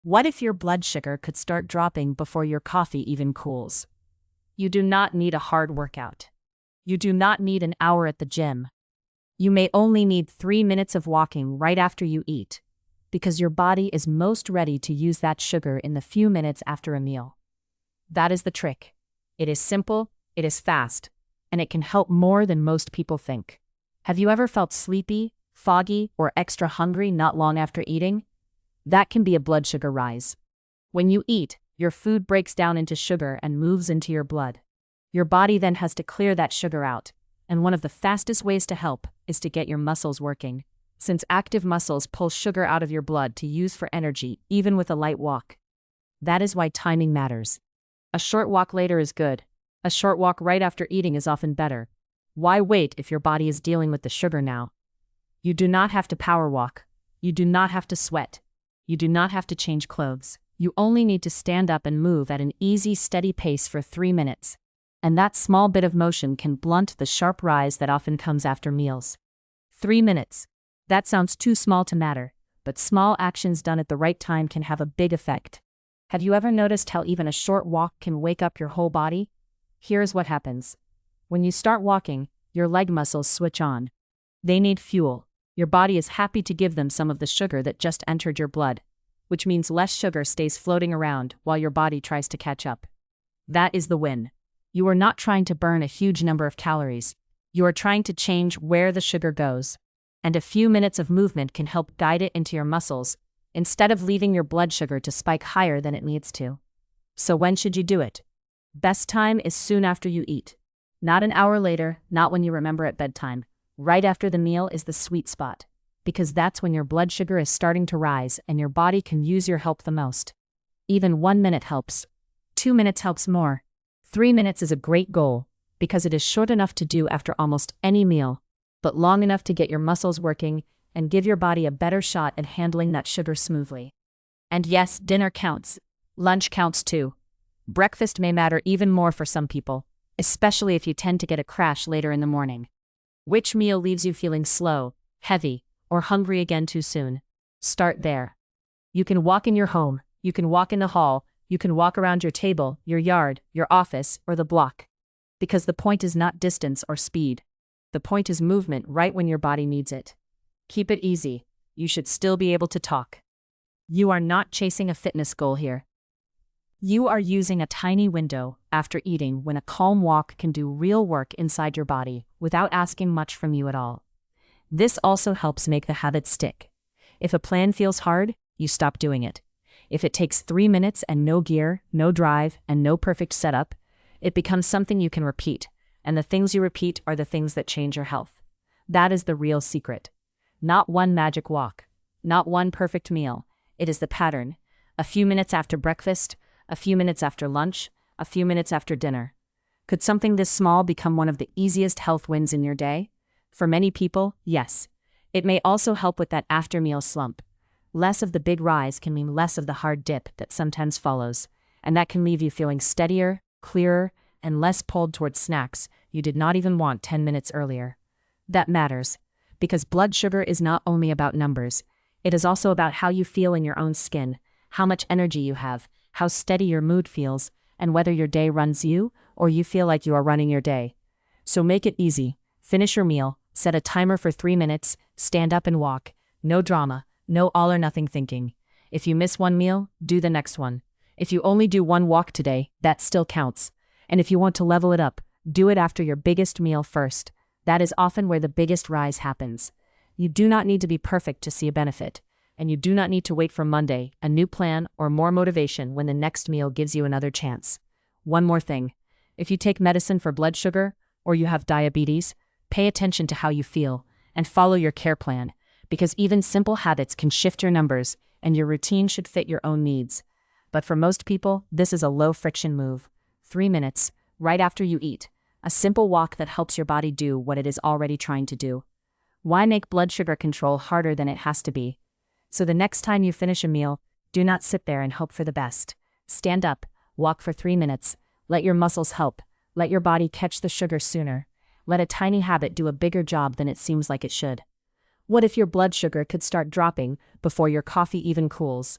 What if your blood sugar could start dropping before your coffee even cools? You do not need a hard workout. You do not need an hour at the gym. You may only need 3 minutes of walking right after you eat, because your body is most ready to use that sugar in the few minutes after a meal. That is the trick. It is simple, it is fast, and it can help more than most people think. Have you ever felt sleepy, foggy, or extra hungry not long after eating? That can be a blood sugar rise. When you eat, your food breaks down into sugar and moves into your blood. Your body then has to clear that sugar out, and one of the fastest ways to help is to get your muscles working, since active muscles pull sugar out of your blood to use for energy, even with a light walk. That is why timing matters. A short walk later is good. A short walk right after eating is often better. Why wait if your body is dealing with the sugar now? You do not have to power walk. You do not have to sweat. You do not have to change clothes. You only need to stand up and move at an easy, steady pace for 3 minutes. And that small bit of motion can blunt the sharp rise that often comes after meals. 3 minutes. That sounds too small to matter, but small actions done at the right time can have a big effect. Have you ever noticed how even a short walk can wake up your whole body? Here's what happens. When you start walking, your leg muscles switch on. They need fuel. Your body is happy to give them some of the sugar that just entered your blood, which means less sugar stays floating around while your body tries to catch up. That is the win. You are not trying to burn a huge number of calories. You are trying to change where the sugar goes. And a few minutes of movement can help guide it into your muscles, instead of leaving your blood sugar to spike higher than it needs to. So when should you do it? Best time is soon after you eat. Not an hour later, not when you remember at bedtime. Right after the meal is the sweet spot, because that's when your blood sugar is starting to rise and your body can use your help the most. Even 1 minute helps. 2 minutes helps more. 3 minutes is a great goal, because it is short enough to do after almost any meal, but long enough to get your muscles working and give your body a better shot at handling that sugar smoothly. And yes, dinner counts. Lunch counts too. Breakfast may matter even more for some people, especially if you tend to get a crash later in the morning. Which meal leaves you feeling slow, heavy, or hungry again too soon? Start there. You can walk in your home, you can walk in the hall, you can walk around your table, your yard, your office, or the block. Because the point is not distance or speed. The point is movement right when your body needs it. Keep it easy. You should still be able to talk. You are not chasing a fitness goal here. You are using a tiny window after eating when a calm walk can do real work inside your body without asking much from you at all. This also helps make the habit stick. If a plan feels hard, you stop doing it. If it takes 3 minutes and no gear, no drive, and no perfect setup, it becomes something you can repeat, and the things you repeat are the things that change your health. That is the real secret. Not one magic walk, not one perfect meal. It is the pattern. A few minutes after breakfast, a few minutes after lunch, a few minutes after dinner. Could something this small become one of the easiest health wins in your day? For many people, yes. It may also help with that after-meal slump. Less of the big rise can mean less of the hard dip that sometimes follows, and that can leave you feeling steadier, clearer, and less pulled towards snacks you did not even want 10 minutes earlier. That matters, because blood sugar is not only about numbers. It is also about how you feel in your own skin, how much energy you have, how steady your mood feels, and whether your day runs you or you feel like you are running your day. So make it easy. Finish your meal, set a timer for 3 minutes, stand up and walk. No drama, no all or nothing thinking. If you miss one meal, do the next one. If you only do one walk today, that still counts. And if you want to level it up, do it after your biggest meal first. That is often where the biggest rise happens. You do not need to be perfect to see a benefit. And you do not need to wait for Monday, a new plan, or more motivation when the next meal gives you another chance. One more thing. If you take medicine for blood sugar, or you have diabetes, pay attention to how you feel, and follow your care plan, because even simple habits can shift your numbers, and your routine should fit your own needs. But for most people, this is a low-friction move. 3 minutes, right after you eat. A simple walk that helps your body do what it is already trying to do. Why make blood sugar control harder than it has to be? So the next time you finish a meal, do not sit there and hope for the best. Stand up, walk for 3 minutes, let your muscles help, let your body catch the sugar sooner. Let a tiny habit do a bigger job than it seems like it should. What if your blood sugar could start dropping before your coffee even cools?